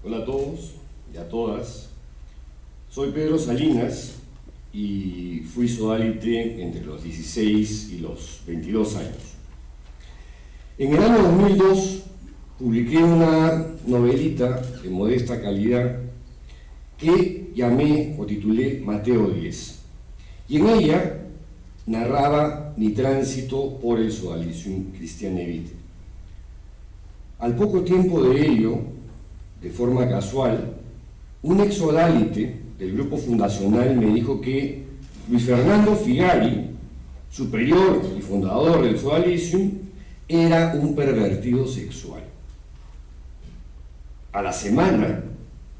Hola a todos y a todas. Soy Pedro Salinas y fui sodalite entre los 16 y los 22 años. En el año 2002 publiqué una novelita de modesta calidad que llamé o titulé Mateo 10. Y en ella narraba mi tránsito por el Sodalicium Christiane Vitae. Al poco tiempo de ello, de forma casual, un ex sodalite del grupo fundacional me dijo que Luis Fernando Figari, superior y fundador del Sodalicium, era un pervertido sexual. A la semana,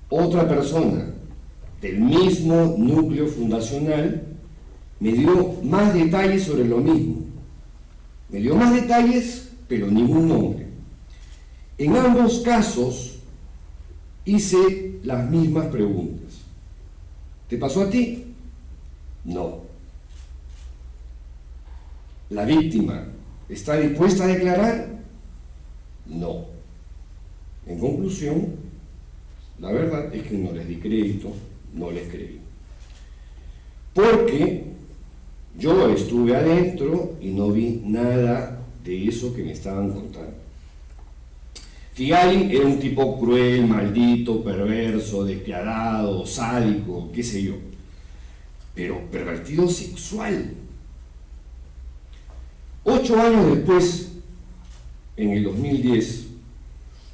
otra persona del mismo núcleo fundacional me dio más detalles sobre lo mismo. Me dio más detalles, pero ningún nombre. En ambos casos hice las mismas preguntas. ¿Te pasó a ti? No. ¿La víctima está dispuesta a declarar? No. En conclusión, la verdad es que no les di crédito, no les creí. Porque yo estuve adentro y no vi nada de eso que me estaban contando. Figari era un tipo cruel, maldito, perverso, despiadado, sádico, qué sé yo. Pero pervertido sexual. 8 años después, en el 2010,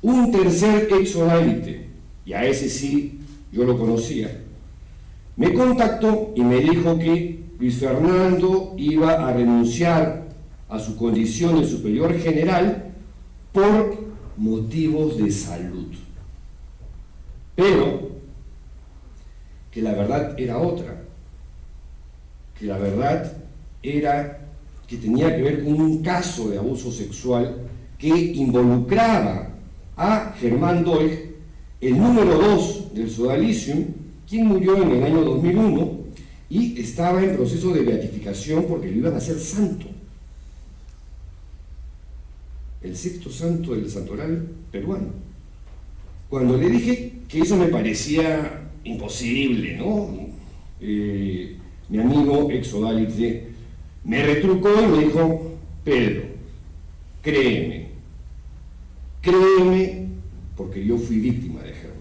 un tercer ex sodalite, y a ese sí yo lo conocía, me contactó y me dijo que Luis Fernando iba a renunciar a su condición de superior general por motivos de salud. Pero que la verdad era otra, que la verdad era que tenía que ver con un caso de abuso sexual que involucraba a Germán Dolch, el número 2 del Sodalicium, quien murió en el año 2001 y estaba en proceso de beatificación porque lo iban a hacer santo. El sexto santo del santoral peruano. Cuando le dije que eso me parecía imposible, ¿no? Mi amigo ex sodalite me retrucó y me dijo: Pedro, créeme, porque yo fui víctima de Germán.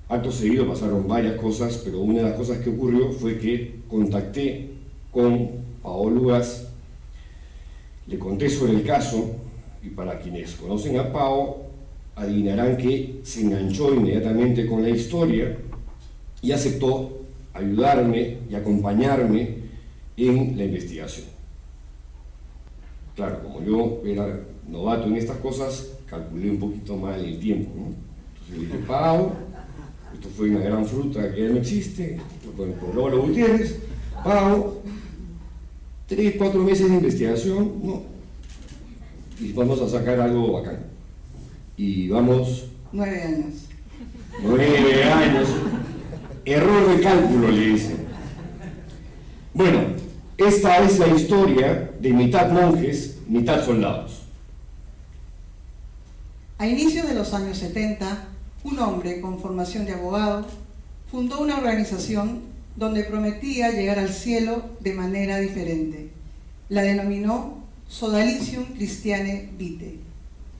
Acto seguido pasaron varias cosas, pero una de las cosas que ocurrió fue que contacté con Paolo Ugaz, le conté sobre el caso, y para quienes conocen a Pao, adivinarán que se enganchó inmediatamente con la historia y aceptó ayudarme y acompañarme en la investigación. Claro, como yo era novato en estas cosas, calculé un poquito mal el tiempo, ¿no? Entonces le dije: Pao, esto fue una gran fruta que ya no existe, con Lolo Gutiérrez. Pao, 3-4 meses de investigación, ¿no? Y vamos a sacar algo bacán. Y vamos... 9 años. 9 años. Error de cálculo, le dicen. Bueno, esta es la historia de mitad monjes, mitad soldados. A inicios de los años 70, un hombre con formación de abogado fundó una organización donde prometía llegar al cielo de manera diferente. La denominó Sodalicium Christiane Vitae.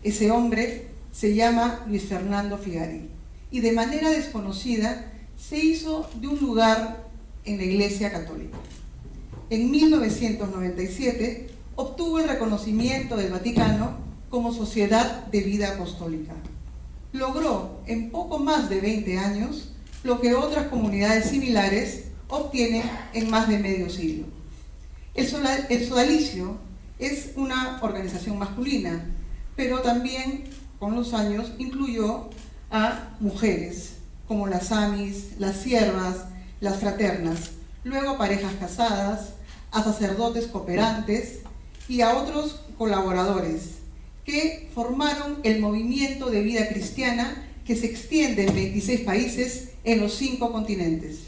Ese hombre se llama Luis Fernando Figari y de manera desconocida se hizo de un lugar en la Iglesia Católica. En 1997 obtuvo el reconocimiento del Vaticano como Sociedad de Vida Apostólica. Logró en poco más de 20 años lo que otras comunidades similares obtienen en más de medio siglo. El Sodalicio es una organización masculina, pero también con los años incluyó a mujeres, como las amis, las siervas, las fraternas, luego a parejas casadas, a sacerdotes cooperantes y a otros colaboradores que formaron el movimiento de vida cristiana que se extiende en 26 países en los 5 continentes.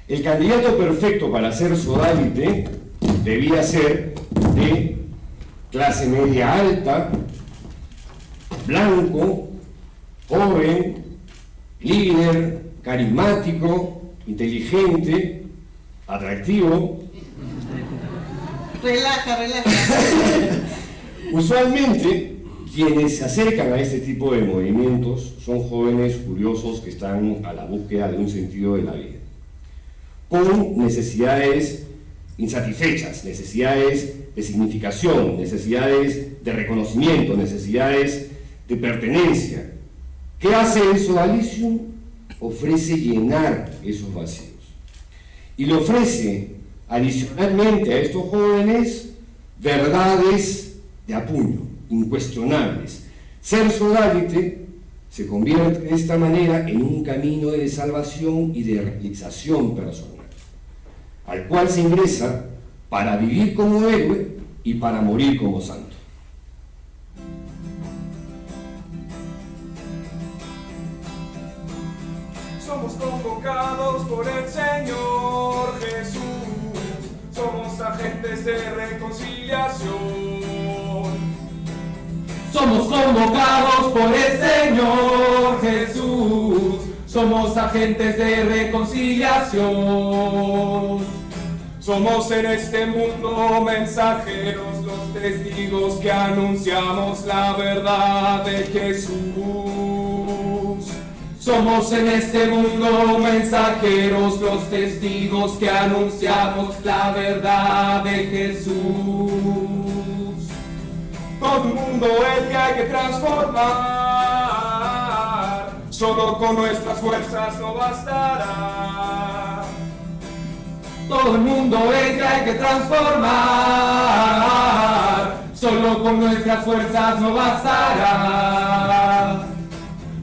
El candidato perfecto para ser sodalite debía ser de clase media alta, blanco, joven, líder, carismático, inteligente, atractivo. Relaja. Usualmente, quienes se acercan a este tipo de movimientos son jóvenes curiosos que están a la búsqueda de un sentido de la vida, con necesidades insatisfechas, necesidades de significación, necesidades de reconocimiento, necesidades de pertenencia. ¿Qué hace el Sodalicium? Ofrece llenar esos vacíos. Y le ofrece adicionalmente a estos jóvenes verdades de apuño, incuestionables. Ser sodalite se convierte de esta manera en un camino de salvación y de realización personal, al cual se ingresa para vivir como héroe y para morir como santo. Somos convocados por el Señor Jesús, somos agentes de reconciliación. Somos convocados por el Señor Jesús, somos agentes de reconciliación. Somos en este mundo mensajeros, los testigos que anunciamos la verdad de Jesús. Somos en este mundo mensajeros, los testigos que anunciamos la verdad de Jesús. Todo un mundo el que hay que transformar, solo con nuestras fuerzas no bastará. Todo el mundo es que hay que transformar, solo con nuestras fuerzas no bastará.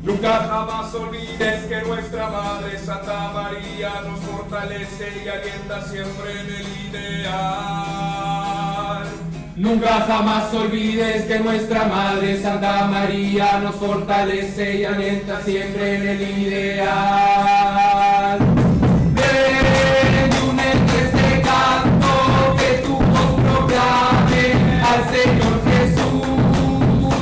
Nunca jamás olvides que nuestra Madre Santa María nos fortalece y alienta siempre en el ideal. Nunca jamás olvides que nuestra Madre Santa María nos fortalece y alienta siempre en el ideal. Ven, únete a este canto, que tu voz proclame al Señor Jesús.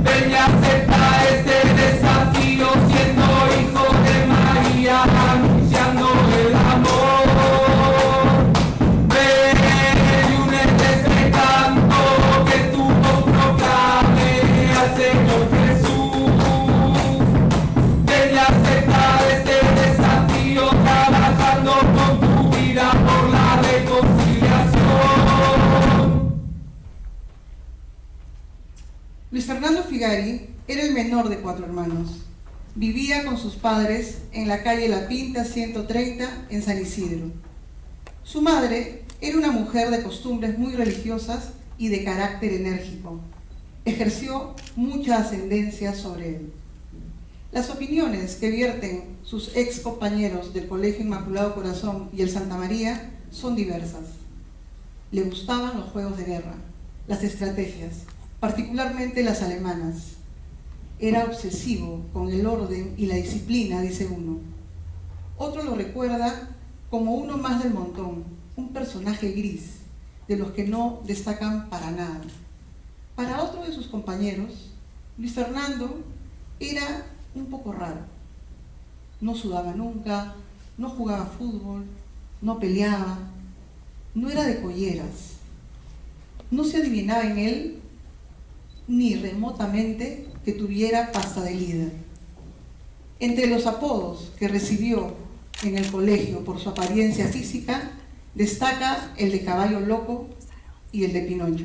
Ven y acepta este desafío, siendo hijo de María, anunciando el amor. Ven y únete a este canto, que tu voz proclame al Señor Jesús. Ven y acepta este desafío, trabajando con tu vida por la reconciliación. Luis Fernando Figari era el menor de 4 hermanos. Vivía con sus padres en la calle La Pinta 130 en San Isidro. Su madre era una mujer de costumbres muy religiosas y de carácter enérgico. Ejerció mucha ascendencia sobre él. Las opiniones que vierten sus ex compañeros del Colegio Inmaculado Corazón y el Santa María son diversas. Le gustaban los juegos de guerra, las estrategias, particularmente las alemanas. Era obsesivo con el orden y la disciplina, dice uno. Otro lo recuerda como uno más del montón, un personaje gris, de los que no destacan para nada. Para otro de sus compañeros, Luis Fernando era un poco raro. No sudaba nunca, no jugaba fútbol, no peleaba, no era de colleras. No se adivinaba en él ni remotamente que tuviera pasta de líder. Entre los apodos que recibió en el colegio por su apariencia física, destaca el de Caballo Loco y el de Pinocho.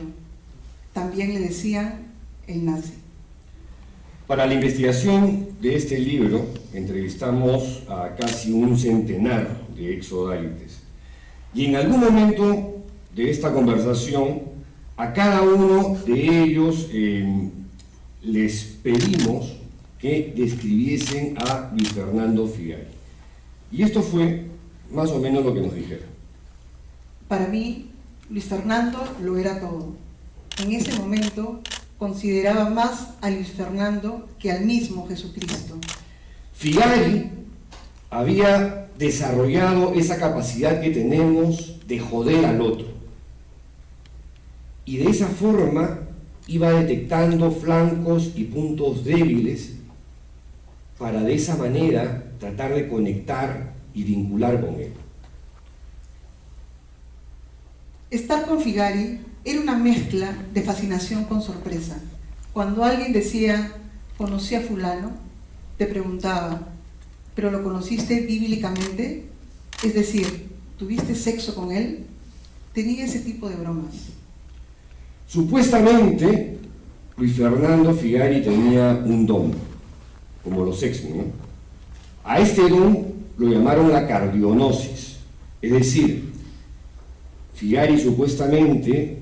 También le decían el nazi. Para la investigación de este libro, entrevistamos a casi un centenar de exsodalites. Y en algún momento de esta conversación, a cada uno de ellos les pedimos que describiesen a Luis Fernando Figari. Y esto fue más o menos lo que nos dijeron. Para mí, Luis Fernando lo era todo. En ese momento consideraba más a Luis Fernando que al mismo Jesucristo. Figari había desarrollado esa capacidad que tenemos de joder al otro. Y de esa forma iba detectando flancos y puntos débiles para de esa manera tratar de conectar y vincular con él. Estar con Figari era una mezcla de fascinación con sorpresa. Cuando alguien decía, conocí a fulano, te preguntaba, ¿pero lo conociste bíblicamente? Es decir, ¿tuviste sexo con él? Tenía ese tipo de bromas. Supuestamente, Luis Fernando Figari tenía un don, como los X-Men, ¿no? A este don lo llamaron la cardionosis, es decir, Figari supuestamente,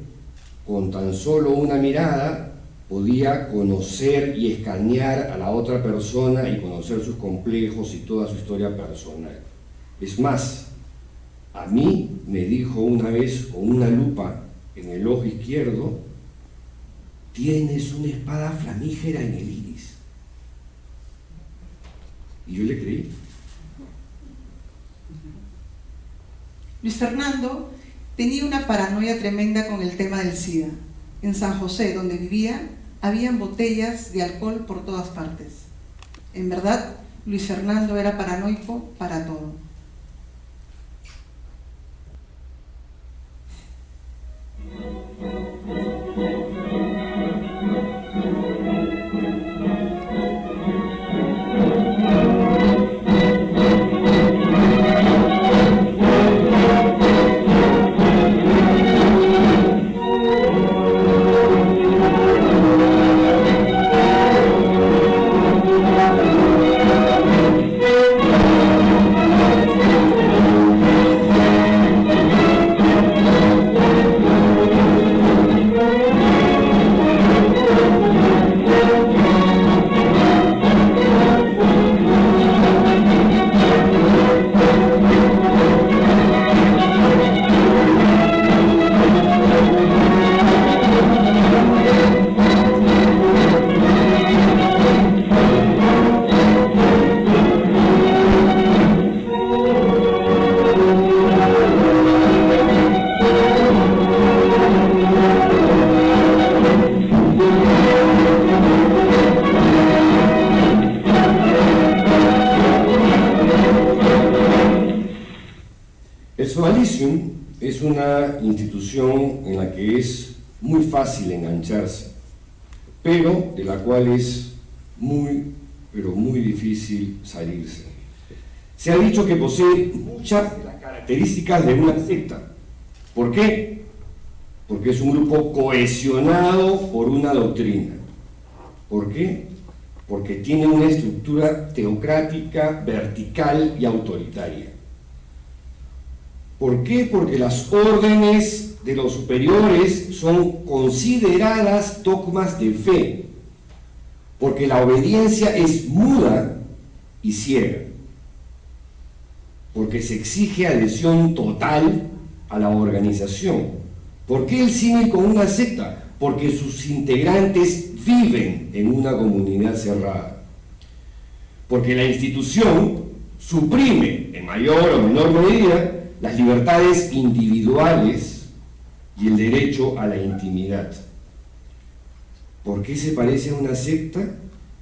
con tan solo una mirada, podía conocer y escanear a la otra persona y conocer sus complejos y toda su historia personal. Es más, a mí me dijo una vez con una lupa en el ojo izquierdo, tienes una espada flamígera en el iris. Y yo le creí. Luis Fernando tenía una paranoia tremenda con el tema del SIDA. En San José, donde vivía, habían botellas de alcohol por todas partes. En verdad, Luis Fernando era paranoico para todo. Es una institución en la que es muy fácil engancharse, pero de la cual es pero muy difícil salirse. Se ha dicho que posee muchas de las características de una secta. ¿Por qué? Porque es un grupo cohesionado por una doctrina. ¿Por qué? Porque tiene una estructura teocrática, vertical y autoritaria. ¿Por qué? Porque las órdenes de los superiores son consideradas dogmas de fe, porque la obediencia es muda y ciega, porque se exige adhesión total a la organización. ¿Por qué el símil con una secta? Porque sus integrantes viven en una comunidad cerrada, porque la institución suprime en mayor o menor medida las libertades individuales y el derecho a la intimidad. ¿Por qué se parece a una secta?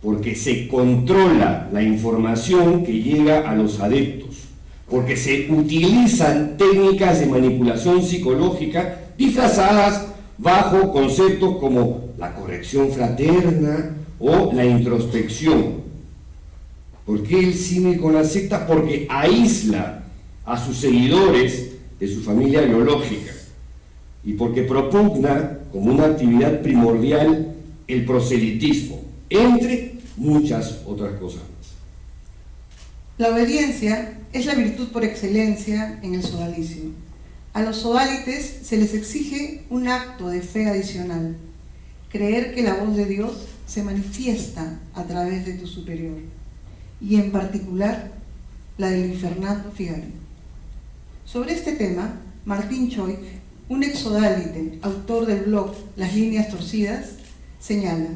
Porque se controla la información que llega a los adeptos, porque se utilizan técnicas de manipulación psicológica disfrazadas bajo conceptos como la corrección fraterna o la introspección. ¿Por qué el símil con la secta? Porque aísla a sus seguidores de su familia biológica y porque propugna como una actividad primordial el proselitismo, entre muchas otras cosas más. La obediencia es la virtud por excelencia en el sodalicio. A los sodalites se les exige un acto de fe adicional, creer que la voz de Dios se manifiesta a través de tu superior, y en particular la de Luis Fernando Figari. Sobre este tema, Martín Choik, un exodálite, autor del blog Las Líneas Torcidas, señala: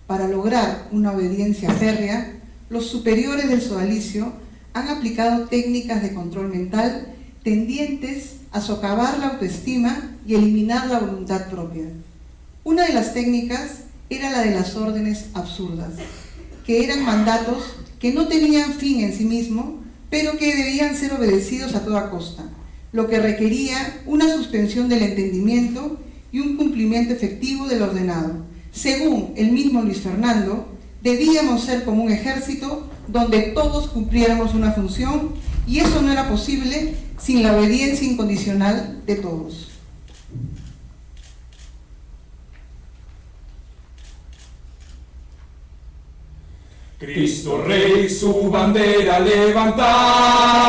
para lograr una obediencia férrea, los superiores del sodalicio han aplicado técnicas de control mental tendientes a socavar la autoestima y eliminar la voluntad propia. Una de las técnicas era la de las órdenes absurdas, que eran mandatos que no tenían fin en sí mismo, pero que debían ser obedecidos a toda costa, lo que requería una suspensión del entendimiento y un cumplimiento efectivo del ordenado. Según el mismo Luis Fernando, debíamos ser como un ejército donde todos cumpliéramos una función, y eso no era posible sin la obediencia incondicional de todos. Cristo Rey su bandera ha levantado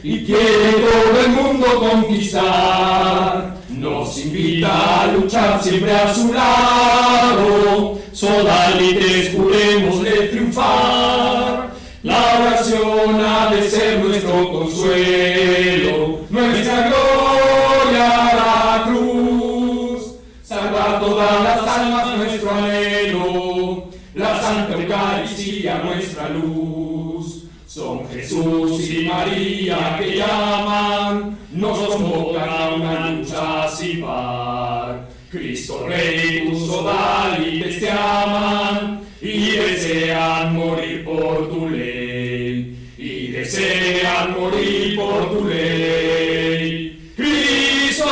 y quiere todo el mundo conquistar. Nos invita a luchar siempre a su lado. Sodalites, jurémosle triunfar. La oración ha de ser nuestro consuelo, nuestra gloria la cruz. Salvar todas las almas nuestro anhelo, la Santa Eucaristía nuestra luz. Son Jesús y María que llaman, nos convocan a una lucha sin par. Cristo Rey, tus sodalites te aman y desean morir por tu ley, y desean morir por tu ley. Cristo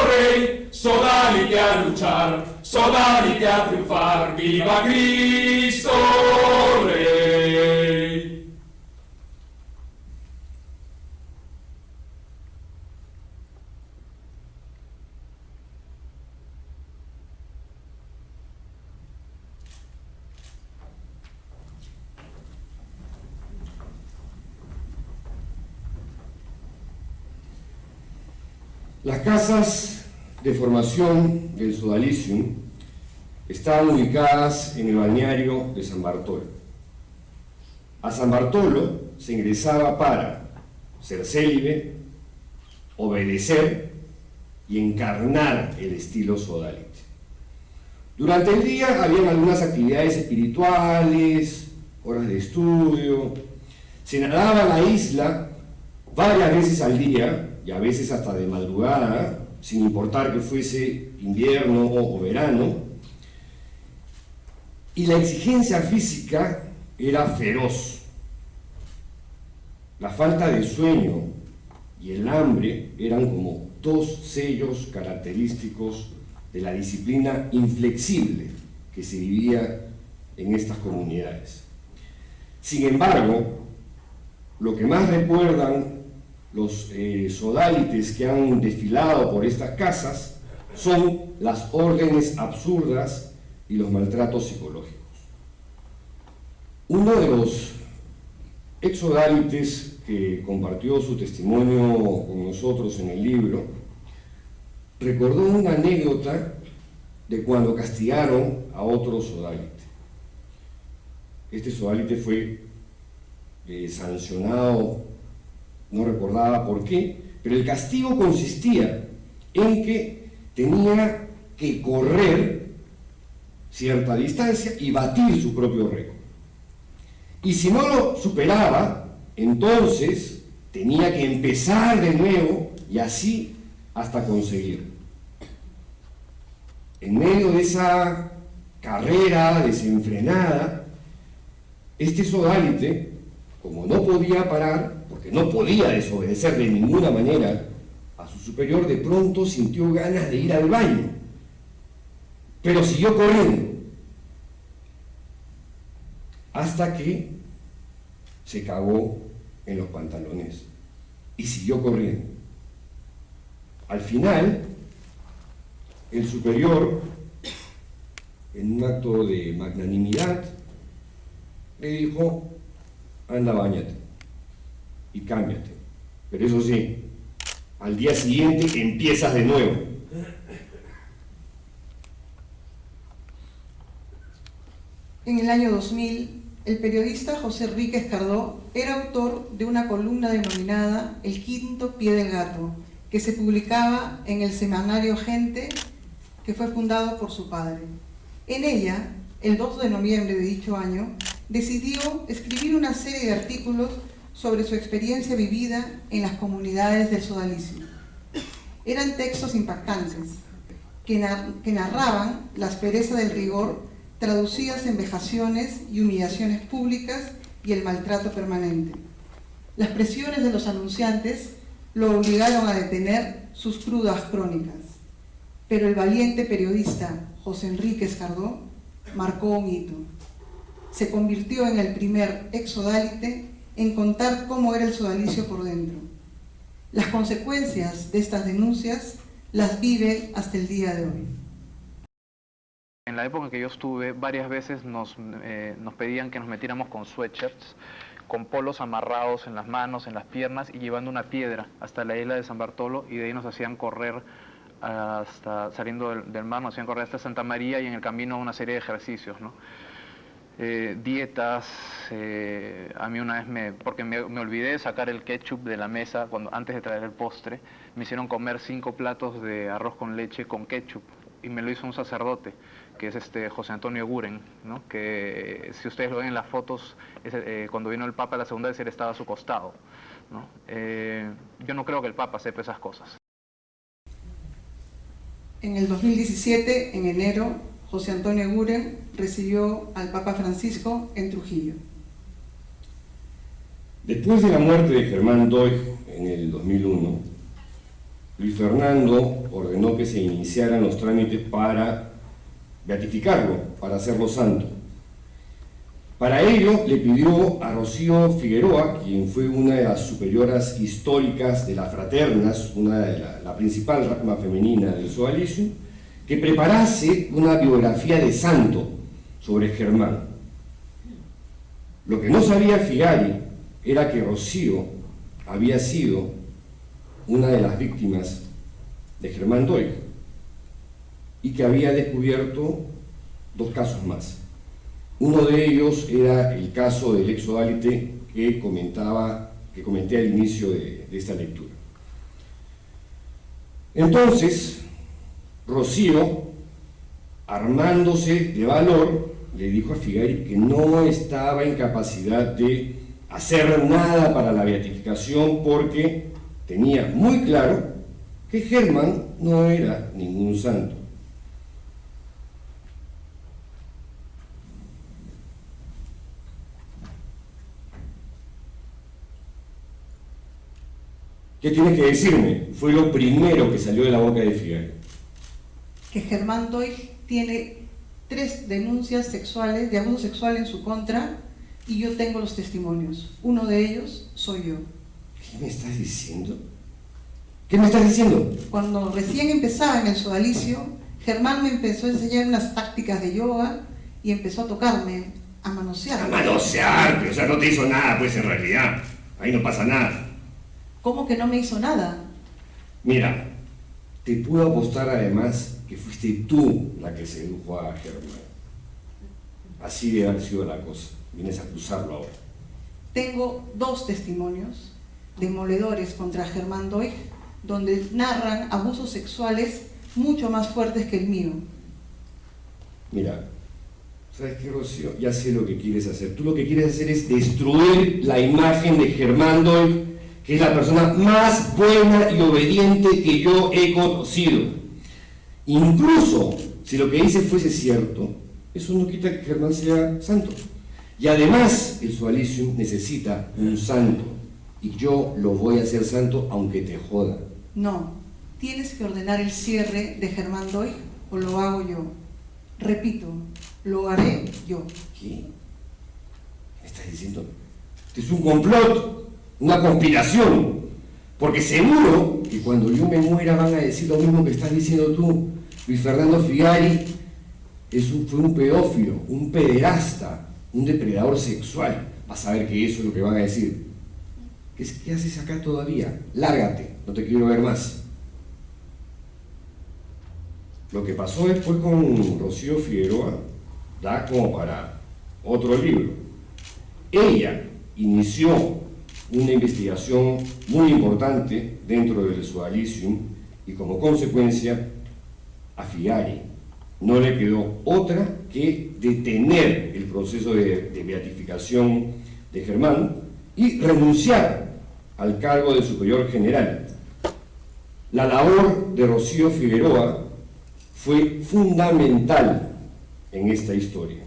Rey, sodalite a luchar, sodalite a triunfar, viva Cristo Rey. Las casas de formación del Sodalicium estaban ubicadas en el balneario de San Bartolo. A San Bartolo se ingresaba para ser célibe, obedecer y encarnar el estilo sodalite. Durante el día habían algunas actividades espirituales, horas de estudio, se nadaba la isla varias veces al día, y a veces hasta de madrugada, sin importar que fuese invierno o verano, y la exigencia física era feroz. La falta de sueño y el hambre eran como dos sellos característicos de la disciplina inflexible que se vivía en estas comunidades. Sin embargo, lo que más recuerdan los sodalites que han desfilado por estas casas son las órdenes absurdas y los maltratos psicológicos. Uno de los ex-sodalites que compartió su testimonio con nosotros en el libro recordó una anécdota de cuando castigaron a otro sodalite. Este sodalite fue sancionado, no recordaba por qué, pero el castigo consistía en que tenía que correr cierta distancia y batir su propio récord. Y si no lo superaba, entonces tenía que empezar de nuevo y así hasta conseguirlo. En medio de esa carrera desenfrenada, este sodalite, como no podía parar, porque no podía desobedecer de ninguna manera a su superior, de pronto sintió ganas de ir al baño, pero siguió corriendo, hasta que se cagó en los pantalones y siguió corriendo. Al final, el superior, en un acto de magnanimidad, le dijo: anda, báñate y cámbiate, pero eso sí, al día siguiente empiezas de nuevo. En el año 2000, el periodista José Enríquez Cardó era autor de una columna denominada El quinto pie del gato, que se publicaba en el semanario Gente, que fue fundado por su padre. En ella, el 2 de noviembre de dicho año, decidió escribir una serie de artículos sobre su experiencia vivida en las comunidades del sodalicio. Eran textos impactantes que narraban la aspereza del rigor traducidas en vejaciones y humillaciones públicas y el maltrato permanente. Las presiones de los anunciantes lo obligaron a detener sus crudas crónicas, pero el valiente periodista José Enrique Escardó marcó un hito. Se convirtió en el primer exsodálite en contar cómo era el sodalicio por dentro. Las consecuencias de estas denuncias las vive hasta el día de hoy. En la época en que yo estuve, varias veces nos pedían que nos metiéramos con sweatshirts, con polos amarrados en las manos, en las piernas y llevando una piedra hasta la isla de San Bartolo, y de ahí nos hacían correr hasta, saliendo del mar, nos hacían correr hasta Santa María, y en el camino una serie de ejercicios, ¿no? Dietas, a mí una vez, porque me olvidé de sacar el ketchup de la mesa antes de traer el postre, me hicieron comer 5 platos de arroz con leche con ketchup, y me lo hizo un sacerdote, que es José Antonio Eguren, ¿no? Que si ustedes lo ven en las fotos, cuando vino el Papa la segunda vez, él estaba a su costado, ¿no? Yo no creo que el Papa sepa esas cosas. En el 2017, en enero, José Antonio Eguren recibió al Papa Francisco en Trujillo. Después de la muerte de Germán Doig en el 2001, Luis Fernando ordenó que se iniciaran los trámites para beatificarlo, para hacerlo santo. Para ello le pidió a Rocío Figueroa, quien fue una de las superioras históricas de las fraternas, la principal rama femenina del sodalicio, que preparase una biografía de santo sobre Germán. Lo que no sabía Figari era que Rocío había sido una de las víctimas de Germán Doig y que había descubierto 2 casos más. Uno de ellos era el caso del exsodálite que comenté al inicio de esta lectura. Entonces, Rocío, armándose de valor, le dijo a Figari que no estaba en capacidad de hacer nada para la beatificación porque tenía muy claro que Germán no era ningún santo. ¿Qué tienes que decirme? Fue lo primero que salió de la boca de Figari. Que Germán Doig tiene 3 denuncias sexuales, de abuso sexual en su contra, y yo tengo los testimonios. Uno de ellos soy yo. ¿Qué me estás diciendo? ¿Qué me estás diciendo? Cuando recién empezaba en el sodalicio, Germán me empezó a enseñar unas tácticas de yoga y empezó a tocarme, a manosear. A manosear, o sea, no te hizo nada, pues en realidad. Ahí no pasa nada. ¿Cómo que no me hizo nada? Mira, te puedo apostar además que fuiste tú la que sedujo a Germán. Así debe haber sido la cosa. Vienes a acusarlo ahora. Tengo 2 testimonios demoledores contra Germán Doig, donde narran abusos sexuales mucho más fuertes que el mío. Mira, ¿sabes qué, Rocío? Ya sé lo que quieres hacer. Tú lo que quieres hacer es destruir la imagen de Germán Doig, que es la persona más buena y obediente que yo he conocido. Incluso si lo que dice fuese cierto, eso no quita que Germán sea santo. Y además, el sodalicio necesita un santo. Y yo lo voy a hacer santo aunque te joda. No, tienes que ordenar el cierre de Germán Doig o lo hago yo. Repito, lo haré yo. ¿Qué? ¿Qué me estás diciendo? Este es un complot, una conspiración. Porque seguro que cuando yo me muera van a decir lo mismo que estás diciendo tú. Luis Fernando Figari fue un pedófilo, un pederasta, un depredador sexual. Vas a ver que eso es lo que van a decir. ¿Qué haces acá todavía? Lárgate, no te quiero ver más. Lo que pasó después con Rocío Figueroa da como para otro libro. Ella inició una investigación muy importante dentro del sodalicium y como consecuencia a Figari no le quedó otra que detener el proceso de beatificación de Germán y renunciar al cargo de superior general. La labor de Rocío Figueroa fue fundamental en esta historia.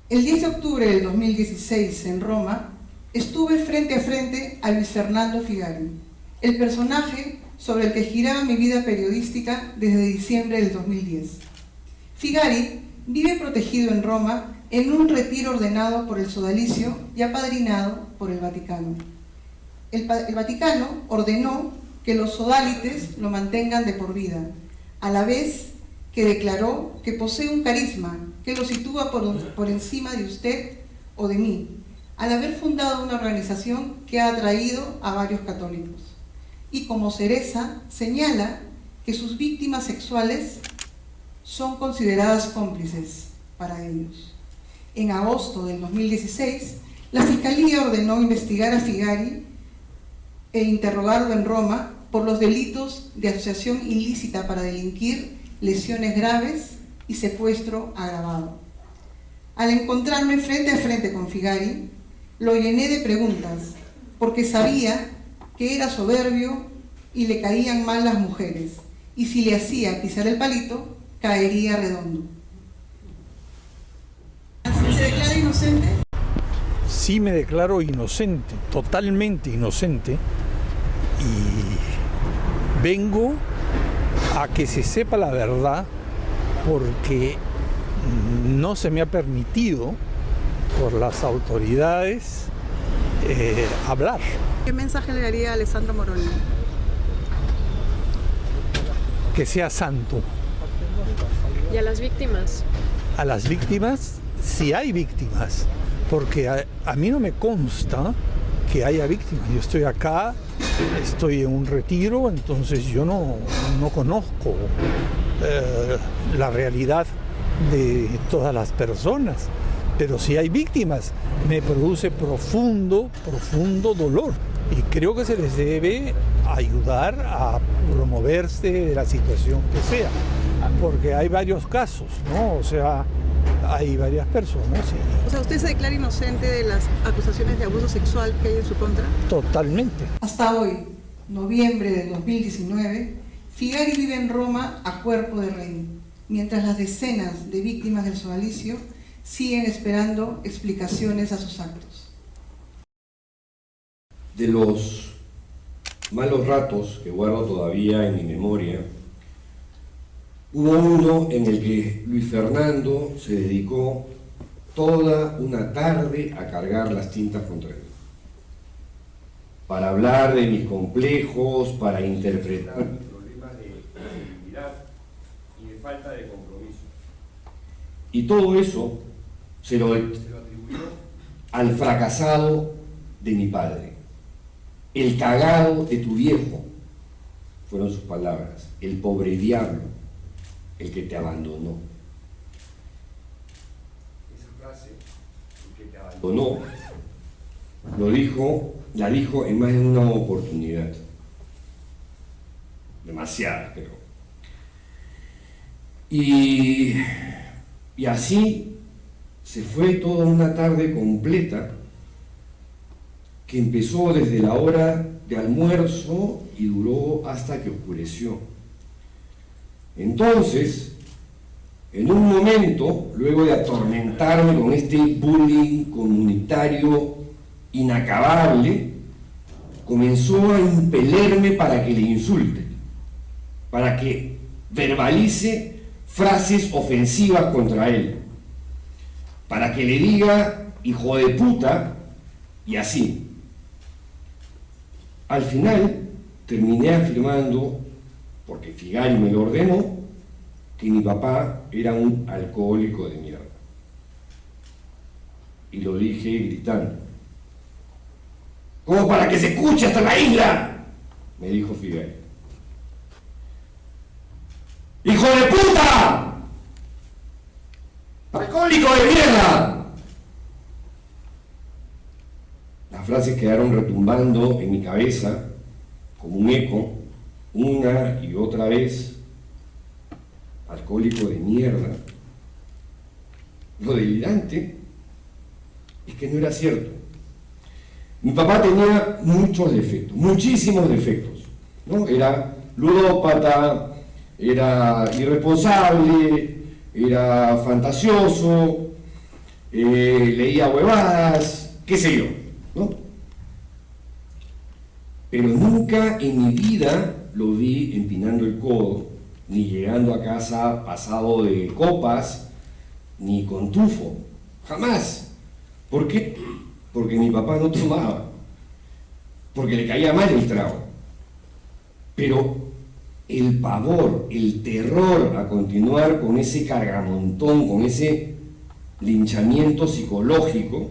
El 10 de octubre del 2016, en Roma, estuve frente a frente a Luis Fernando Figari, el personaje sobre el que giraba mi vida periodística desde diciembre del 2010. Figari vive protegido en Roma en un retiro ordenado por el sodalicio y apadrinado por el Vaticano. El Vaticano ordenó que los sodalites lo mantengan de por vida, a la vez que declaró que posee un carisma que lo sitúa por encima de usted o de mí, al haber fundado una organización que ha atraído a varios católicos. Y como cereza, señala que sus víctimas sexuales son consideradas cómplices para ellos. En agosto del 2016, la Fiscalía ordenó investigar a Figari e interrogarlo en Roma por los delitos de asociación ilícita para delinquir, lesiones graves y secuestro agravado. Al encontrarme frente a frente con Figari, lo llené de preguntas, porque sabía que era soberbio y le caían mal las mujeres, y si le hacía pisar el palito, caería redondo. ¿Se declara inocente? Sí, me declaro inocente, totalmente inocente, y vengo a que se sepa la verdad, porque no se me ha permitido por las autoridades hablar. ¿Qué mensaje le daría a Alessandro Moroni? Que sea santo. ¿Y a las víctimas? A las víctimas, si hay víctimas, porque a mí no me consta que haya víctimas. Yo estoy acá, estoy en un retiro, entonces yo no conozco la realidad de todas las personas. Pero si hay víctimas, me produce profundo dolor. Y creo que se les debe ayudar a promoverse de la situación que sea. Porque hay varios casos, ¿no? O sea, hay varias personas. O sea, ¿usted se declara inocente de las acusaciones de abuso sexual que hay en su contra? Totalmente. Hasta hoy, noviembre del 2019, Figari vive en Roma a cuerpo de rey, mientras las decenas de víctimas del sodalicio siguen esperando explicaciones a sus actos. De los malos ratos que guardo todavía en mi memoria, hubo uno en el que Luis Fernando se dedicó toda una tarde a cargar las tintas contra mí, para hablar de mis complejos, para interpretar mis problemas de intimidad y de falta de compromiso. Y todo eso se lo atribuyó al fracasado de mi padre. El cagado de tu viejo, fueron sus palabras. El pobre diablo, el que te abandonó. Esa frase, el que te abandonó, la dijo en más de una oportunidad. Demasiadas, pero. Y así se fue toda una tarde completa, que empezó desde la hora de almuerzo y duró hasta que oscureció. Entonces, en un momento, luego de atormentarme con este bullying comunitario inacabable, comenzó a impelerme para que le insulte, para que verbalice frases ofensivas contra él, para que le diga hijo de puta y así. Al final terminé afirmando, porque Figari me lo ordenó, que mi papá era un alcohólico de mierda. Y lo dije gritando. ¡Como para que se escuche hasta la isla!, me dijo Figari. ¡Hijo de puta! ¡Alcohólico de mierda! Las frases quedaron retumbando en mi cabeza como un eco, una y otra vez. Alcohólico de mierda. Lo delirante es que no era cierto. Mi papá tenía muchos defectos, muchísimos defectos, ¿no? Era ludópata, era irresponsable, era fantasioso, leía huevadas, qué sé yo, ¿no? Pero nunca en mi vida lo vi empinando el codo, ni llegando a casa pasado de copas, ni con tufo, jamás. ¿Por qué? Porque mi papá no tomaba, porque le caía mal el trago. Pero el pavor, el terror a continuar con ese cargamontón, con ese linchamiento psicológico,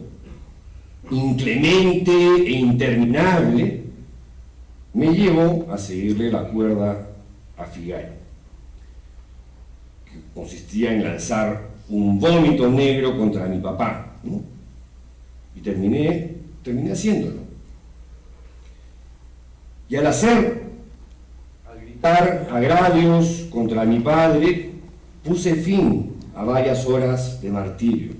inclemente e interminable, me llevó a seguirle la cuerda a Figari, que consistía en lanzar un vómito negro contra mi papá, ¿no? Y terminé haciéndolo. Y al gritar agravios contra mi padre, puse fin a varias horas de martirio,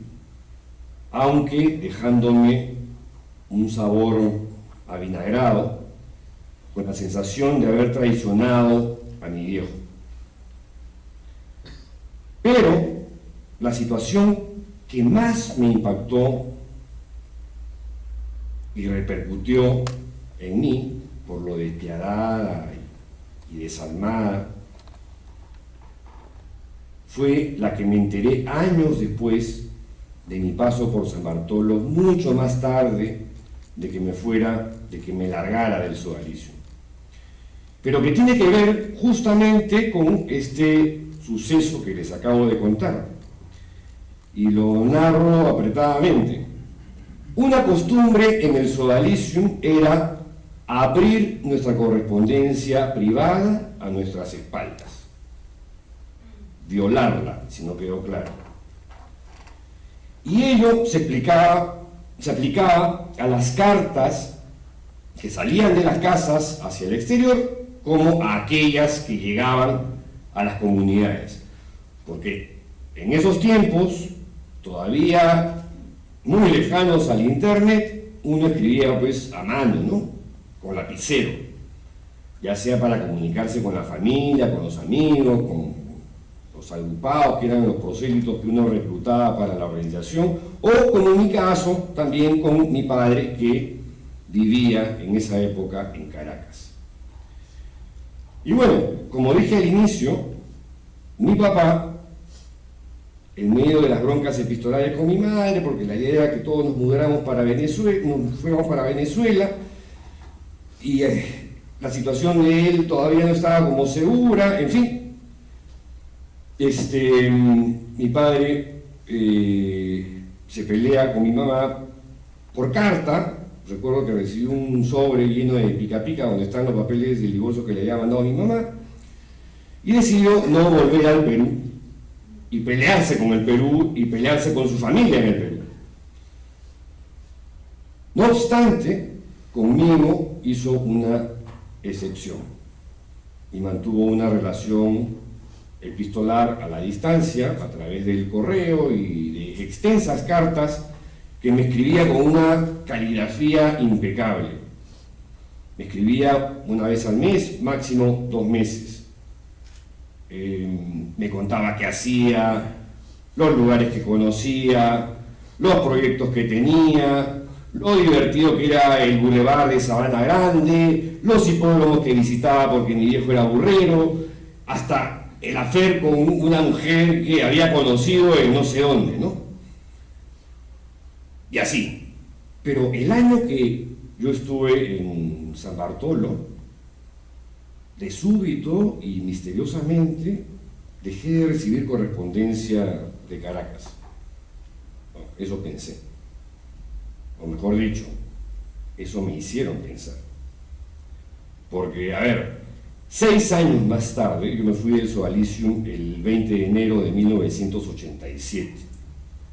aunque dejándome un sabor avinagrado, con la sensación de haber traicionado a mi viejo. Pero la situación que más me impactó y repercutió en mí, por lo despiadada y desalmada, fue la que me enteré años después de mi paso por San Bartolo, mucho más tarde de que me largara del sodalicio. Pero que tiene que ver justamente con este suceso que les acabo de contar. Y lo narro apretadamente. Una costumbre en el sodalicium era abrir nuestra correspondencia privada a nuestras espaldas. Violarla, si no quedó claro. Y ello se aplicaba a las cartas que salían de las casas hacia el exterior, como a aquellas que llegaban a las comunidades. Porque en esos tiempos, todavía muy lejanos al internet, uno escribía pues a mano, ¿no? Con lapicero, ya sea para comunicarse con la familia, con los amigos, con los agrupados, que eran los prosélitos que uno reclutaba para la organización, o como en mi caso, también con mi padre, que vivía en esa época en Caracas. Y bueno, como dije al inicio, mi papá, en medio de las broncas epistolares con mi madre, porque la idea era que todos nos mudáramos para Venezuela, nos fuéramos para Venezuela, y la situación de él todavía no estaba como segura, en fin. Mi padre se pelea con mi mamá por carta. Recuerdo que recibí un sobre lleno de pica pica donde están los papeles del divorcio que le había mandado a mi mamá, y decidió no volver al Perú y pelearse con el Perú y pelearse con su familia en el Perú. No obstante, conmigo hizo una excepción y mantuvo una relación epistolar a la distancia, a través del correo y de extensas cartas que me escribía con una caligrafía impecable. Me escribía una vez al mes, máximo 2 meses. Me contaba qué hacía, los lugares que conocía, los proyectos que tenía, lo divertido que era el bulevar de Sabana Grande, los hipódromos que visitaba porque mi viejo era burrero, hasta el afer con una mujer que había conocido en no sé dónde, ¿no? Y así. Pero el año que yo estuve en San Bartolo, de súbito y misteriosamente dejé de recibir correspondencia de Caracas. Bueno, eso pensé. O mejor dicho, eso me hicieron pensar. Porque, a ver, 6 años más tarde, yo me fui del Sodalicium el 20 de enero de 1987.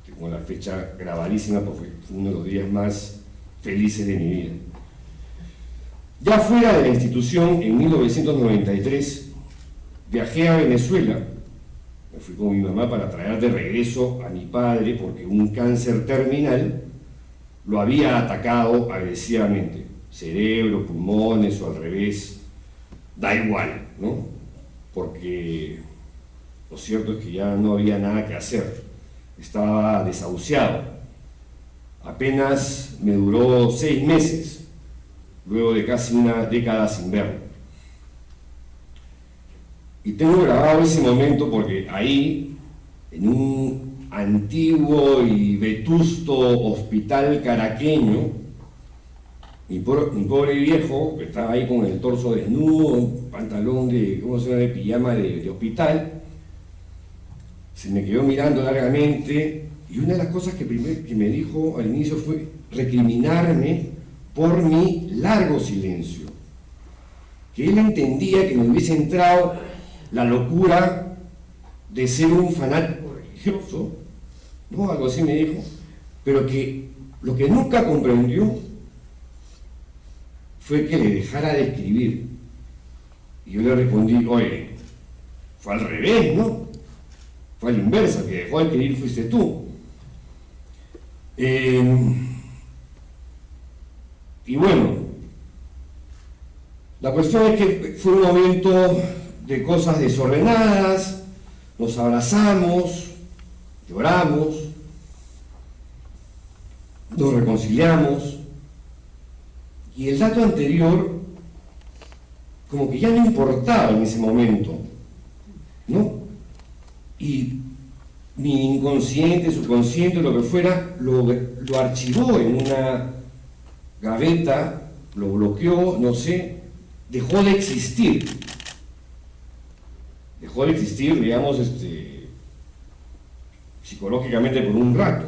Tengo la fecha grabadísima porque fue uno de los días más felices de mi vida. Ya fuera de la institución, en 1993, viajé a Venezuela. Me fui con mi mamá para traer de regreso a mi padre porque un cáncer terminal lo había atacado agresivamente. Cerebro, pulmones o al revés, da igual, ¿no? porque lo cierto es que ya no había nada que hacer, estaba desahuciado. Apenas me duró 6 meses, luego de casi una década sin verlo. Y tengo grabado ese momento porque ahí, en un antiguo y vetusto hospital caraqueño, mi pobre viejo, que estaba ahí con el torso desnudo, un pantalón de, ¿cómo se llama?, de pijama de hospital, se me quedó mirando largamente, y una de las cosas que me dijo al inicio fue recriminarme por mi largo silencio. Que él entendía que me hubiese entrado la locura de ser un fanático religioso, ¿no? Algo así me dijo, pero que lo que nunca comprendió fue que le dejara de escribir. Y yo le respondí, oye, fue al revés, ¿no? Fue a la inversa, que dejó de escribir fuiste tú. Y bueno, la cuestión es que fue un momento de cosas desordenadas, nos abrazamos, lloramos, nos reconciliamos, y el dato anterior como que ya no importaba en ese momento, ¿no? Y mi inconsciente, subconsciente, lo que fuera, lo archivó en una gaveta, lo bloqueó, no sé, dejó de existir. Dejó de existir, digamos, psicológicamente por un rato.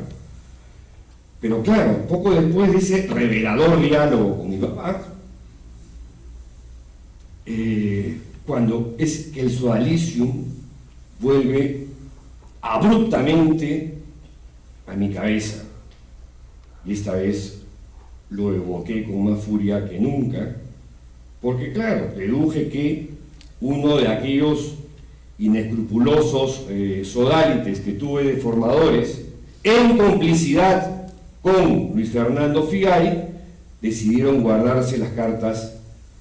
Pero claro, poco después de ese revelador diálogo con mi papá, cuando es que el sodalicium vuelve abruptamente a mi cabeza, y esta vez lo evoqué con más furia que nunca, porque claro, deduje que uno de aquellos inescrupulosos sodalites que tuve de formadores, en complicidad con Luis Fernando Figay, decidieron guardarse las cartas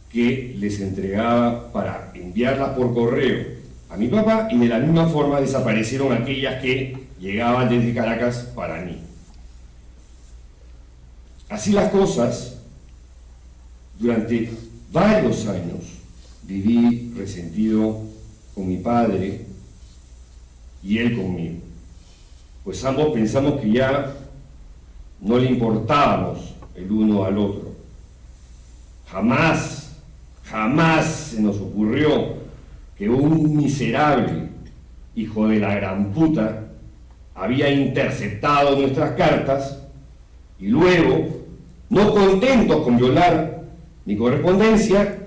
que les entregaba para enviarlas por correo a mi papá, y de la misma forma desaparecieron aquellas que llegaban desde Caracas para mí. Así las cosas, durante varios años viví resentido con mi padre y él conmigo, pues ambos pensamos que ya no le importábamos el uno al otro. Jamás se nos ocurrió que un miserable hijo de la gran puta había interceptado nuestras cartas y luego, no contentos con violar mi correspondencia,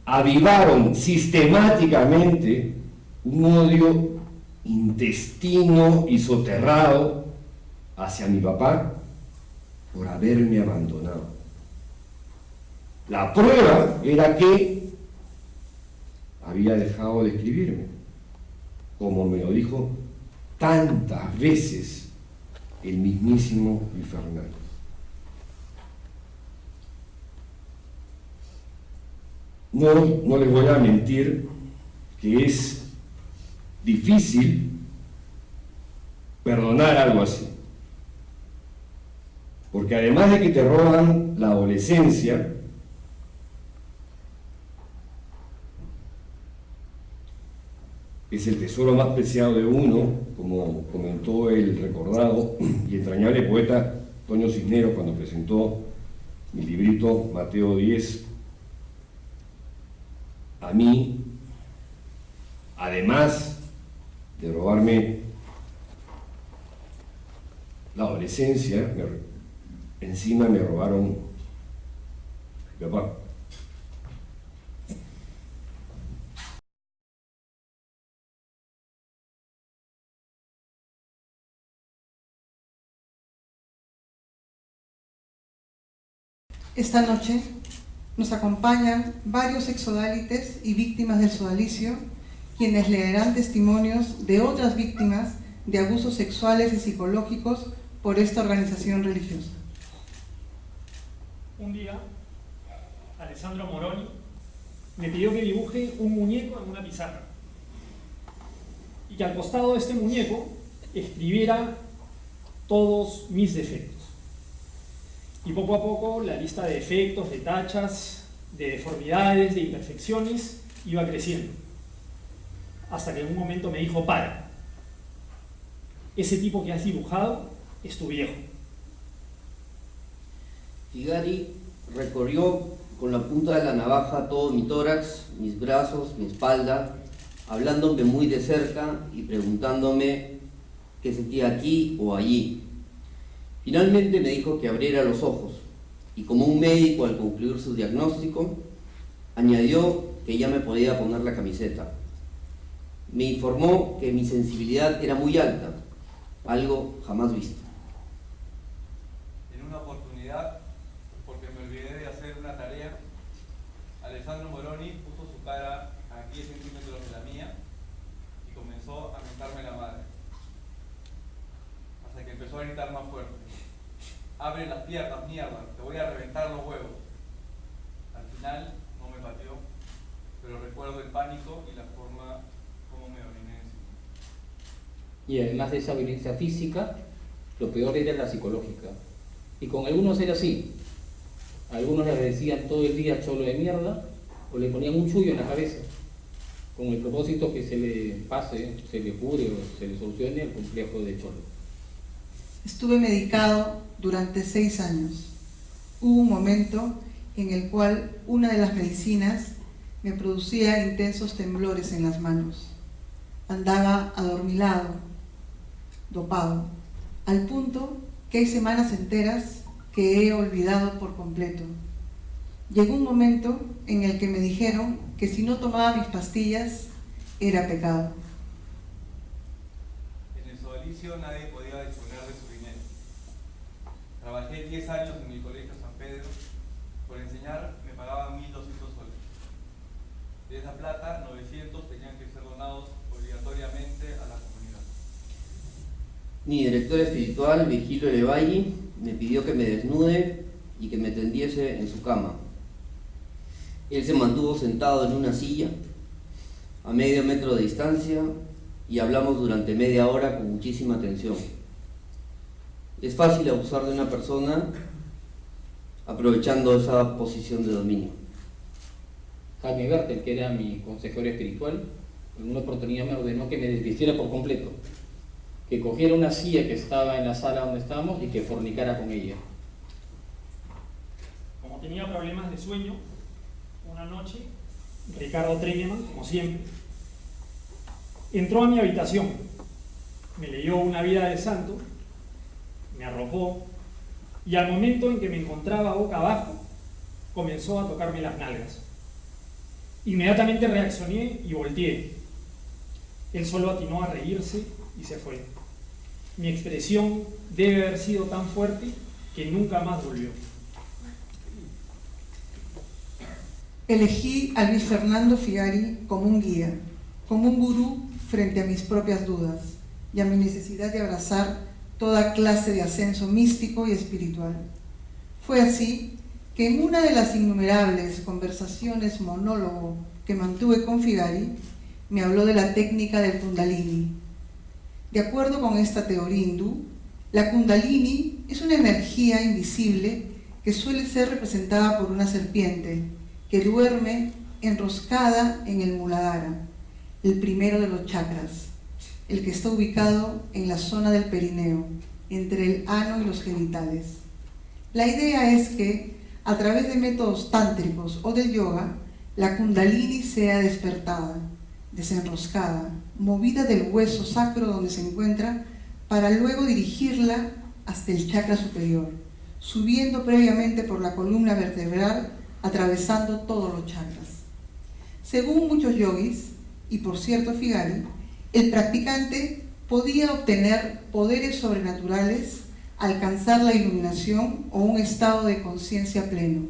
avivaron sistemáticamente un odio intestino y soterrado hacia mi papá por haberme abandonado. La prueba era que había dejado de escribirme, como me lo dijo tantas veces el mismísimo Luis Fernando. No les voy a mentir que es difícil perdonar algo así, porque además de que te roban la adolescencia, es el tesoro más preciado de uno, como comentó el recordado y entrañable poeta Toño Cisneros cuando presentó mi librito Mateo 10. A mí, además de robarme la adolescencia, encima me robaron mi papá. Esta noche nos acompañan varios exsodalites y víctimas del sodalicio, quienes leerán testimonios de otras víctimas de abusos sexuales y psicológicos por esta organización religiosa. Un día, Alessandro Moroni me pidió que dibuje un muñeco en una pizarra. y que al costado de este muñeco escribiera todos mis defectos. Y poco a poco la lista de defectos, de tachas, de deformidades, de imperfecciones iba creciendo. Hasta que en un momento me dijo: para, ese tipo que has dibujado es tu viejo. Figari recorrió con la punta de la navaja todo mi tórax, mis brazos, mi espalda, hablándome muy de cerca y preguntándome qué sentía aquí o allí. Finalmente me dijo que abriera los ojos y, como un médico al concluir su diagnóstico, añadió que ya me podía poner la camiseta. Me informó que mi sensibilidad era muy alta, algo jamás visto. En una oportunidad, porque me olvidé de hacer una tarea, Alessandro Moroni puso su cara a 10 centímetros de la mía y comenzó a mentarme la madre, hasta que empezó a gritar más fuerte: abre las piernas, mierda, te voy a reventar los huevos. Al final no me pateó, pero recuerdo el pánico y la forma como me oriné encima. Y además de esa violencia física, lo peor era la psicológica. Y con algunos era así. Algunos le decían todo el día cholo de mierda, o le ponían un chullo en la cabeza, con el propósito que se le pase, se le cure o se le solucione el complejo de cholo. Estuve medicado durante 6 años. Hubo un momento en el cual una de las medicinas me producía intensos temblores en las manos. Andaba adormilado, dopado, al punto que hay semanas enteras que he olvidado por completo. Llegó un momento en el que me dijeron que si no tomaba mis pastillas era pecado. En el sodalicio nadie podía disponer de su dinero. Trabajé 10 años en el colegio San Pedro. Por enseñar me pagaban 1.200 soles. De esa plata, 900 tenían que ser donados obligatoriamente a la comunidad. Mi director espiritual, Virgilio Levalli, me pidió que me desnude y que me tendiese en su cama. Él se mantuvo sentado en una silla a medio metro de distancia y hablamos durante media hora con muchísima atención. Es fácil abusar de una persona aprovechando esa posición de dominio. Jaime Bertel, que era mi consejero espiritual, en una oportunidad me ordenó que me desvistiera por completo, que cogiera una silla que estaba en la sala donde estábamos y que fornicara con ella. Como tenía problemas de sueño, una noche, Ricardo Treneman, como siempre, entró a mi habitación, me leyó una vida de santo, me arropó y al momento en que me encontraba boca abajo, comenzó a tocarme las nalgas. Inmediatamente reaccioné y volteé. Él solo atinó a reírse y se fue. Mi expresión debe haber sido tan fuerte que nunca más volvió. Elegí a Luis Fernando Figari como un guía, como un gurú frente a mis propias dudas y a mi necesidad de abrazar toda clase de ascenso místico y espiritual. Fue así que en una de las innumerables conversaciones monólogo que mantuve con Figari, me habló de la técnica del Kundalini. De acuerdo con esta teoría hindú, la Kundalini es una energía invisible que suele ser representada por una serpiente que duerme enroscada en el Muladhara, el primero de los chakras, el que está ubicado en la zona del perineo, entre el ano y los genitales. La idea es que, a través de métodos tántricos o del yoga, la Kundalini sea despertada, desenroscada, movida del hueso sacro donde se encuentra, para luego dirigirla hasta el chakra superior, subiendo previamente por la columna vertebral, atravesando todos los chakras. Según muchos yogis, y por cierto Figari, el practicante podía obtener poderes sobrenaturales, alcanzar la iluminación o un estado de conciencia pleno.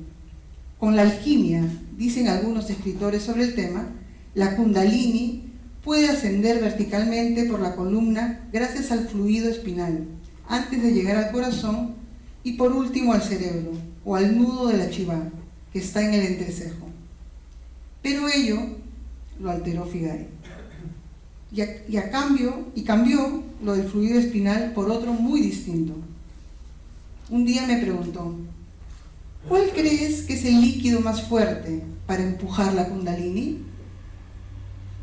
Con la alquimia, dicen algunos escritores sobre el tema, la Kundalini puede ascender verticalmente por la columna gracias al fluido espinal, antes de llegar al corazón y por último al cerebro o al nudo de la chiva, que está en el entrecejo. Pero ello lo alteró Figari. y cambió lo del fluido espinal por otro muy distinto. Un día me preguntó: ¿cuál crees que es el líquido más fuerte para empujar la kundalini?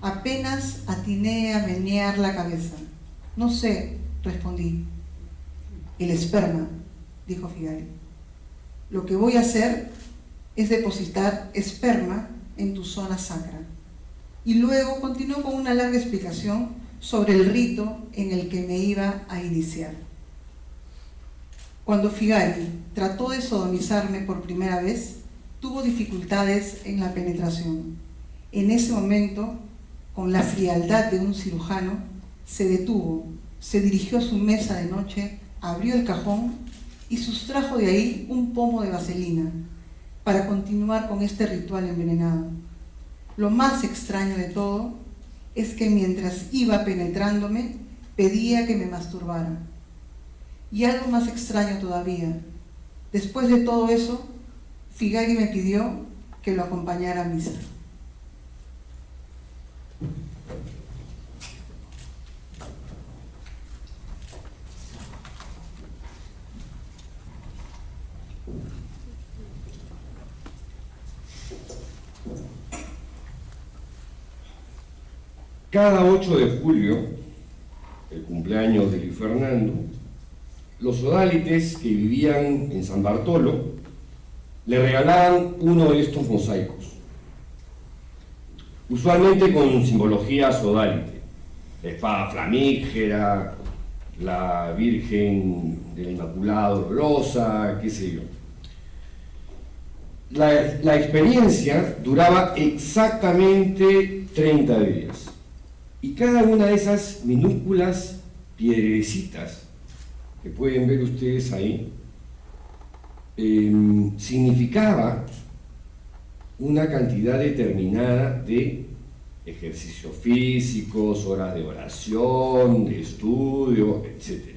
Apenas atiné a menear la cabeza. No sé, respondí. El esperma, dijo Figari. Lo que voy a hacer es depositar esperma en tu zona sacra. Y luego continuó con una larga explicación sobre el rito en el que me iba a iniciar. Cuando Figari trató de sodomizarme por primera vez, tuvo dificultades en la penetración. En ese momento, con la frialdad de un cirujano, se detuvo, se dirigió a su mesa de noche, abrió el cajón y sustrajo de ahí un pomo de vaselina para continuar con este ritual envenenado. Lo más extraño de todo es que mientras iba penetrándome, pedía que me masturbara. Y algo más extraño todavía, después de todo eso, Figari me pidió que lo acompañara a misa. Cada 8 de julio, el cumpleaños de Luis Fernando, los sodálites que vivían en San Bartolo le regalaban uno de estos mosaicos, usualmente con simbología sodálite, la espada flamígera, la Virgen del Inmaculado Dolorosa, qué sé yo. La experiencia duraba exactamente 30 días. Y cada una de esas minúsculas piedrecitas que pueden ver ustedes ahí significaba una cantidad determinada de ejercicios físicos, horas de oración, de estudio, etc.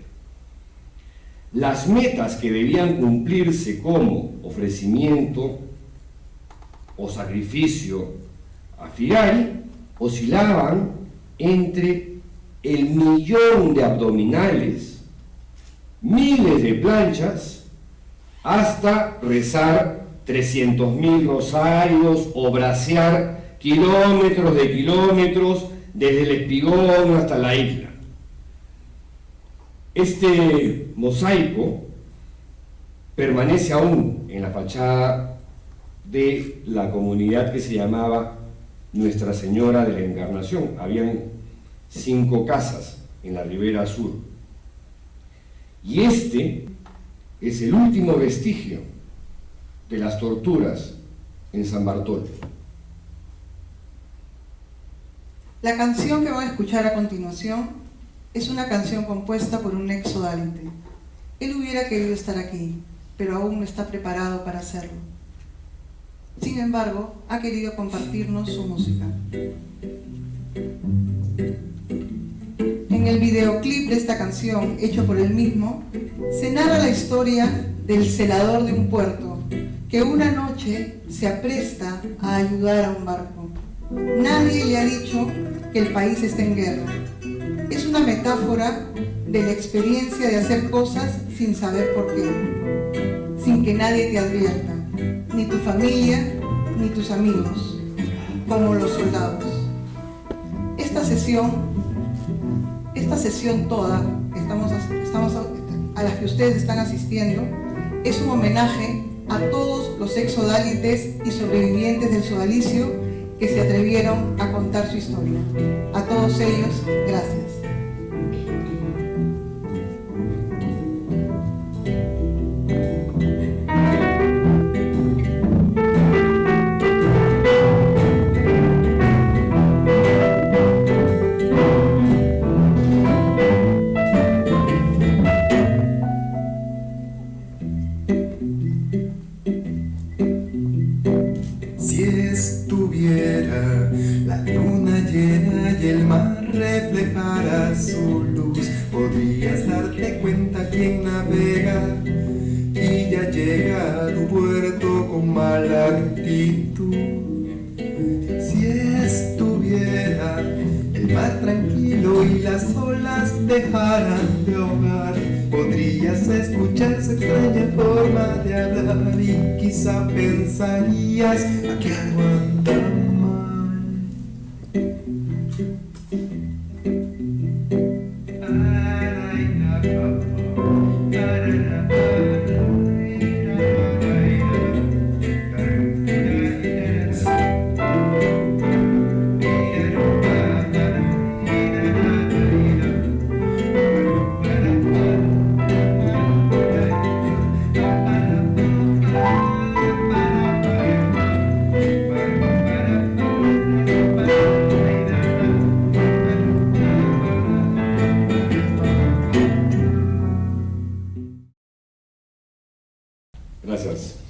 Las metas que debían cumplirse como ofrecimiento o sacrificio a Figari oscilaban entre el 1.000.000 de abdominales, miles de planchas, hasta rezar 300.000 rosarios o bracear kilómetros de kilómetros desde el espigón hasta la isla. Este mosaico permanece aún en la fachada de la comunidad que se llamaba Nuestra Señora de la Encarnación. Habían 5 casas en la ribera sur. Y este es el último vestigio de las torturas en San Bartolo. La canción que van a escuchar a continuación es una canción compuesta por un ex sodalite. Él hubiera querido estar aquí, pero aún no está preparado para hacerlo. Sin embargo, ha querido compartirnos su música. En el videoclip de esta canción, hecho por él mismo, se narra la historia del celador de un puerto que una noche se apresta a ayudar a un barco. Nadie le ha dicho que el país está en guerra. Es una metáfora de la experiencia de hacer cosas sin saber por qué, sin que nadie te advierta, ni tu familia, ni tus amigos, como los soldados. Esta sesión toda, a la que ustedes están asistiendo, es un homenaje a todos los ex-sodálites y sobrevivientes del sodalicio que se atrevieron a contar su historia. A todos ellos, gracias. Si estuviera el mar tranquilo y las olas dejarán de ahogar. Podrías escuchar su extraña forma de hablar y quizá pensarías que algo anda mal. Gracias.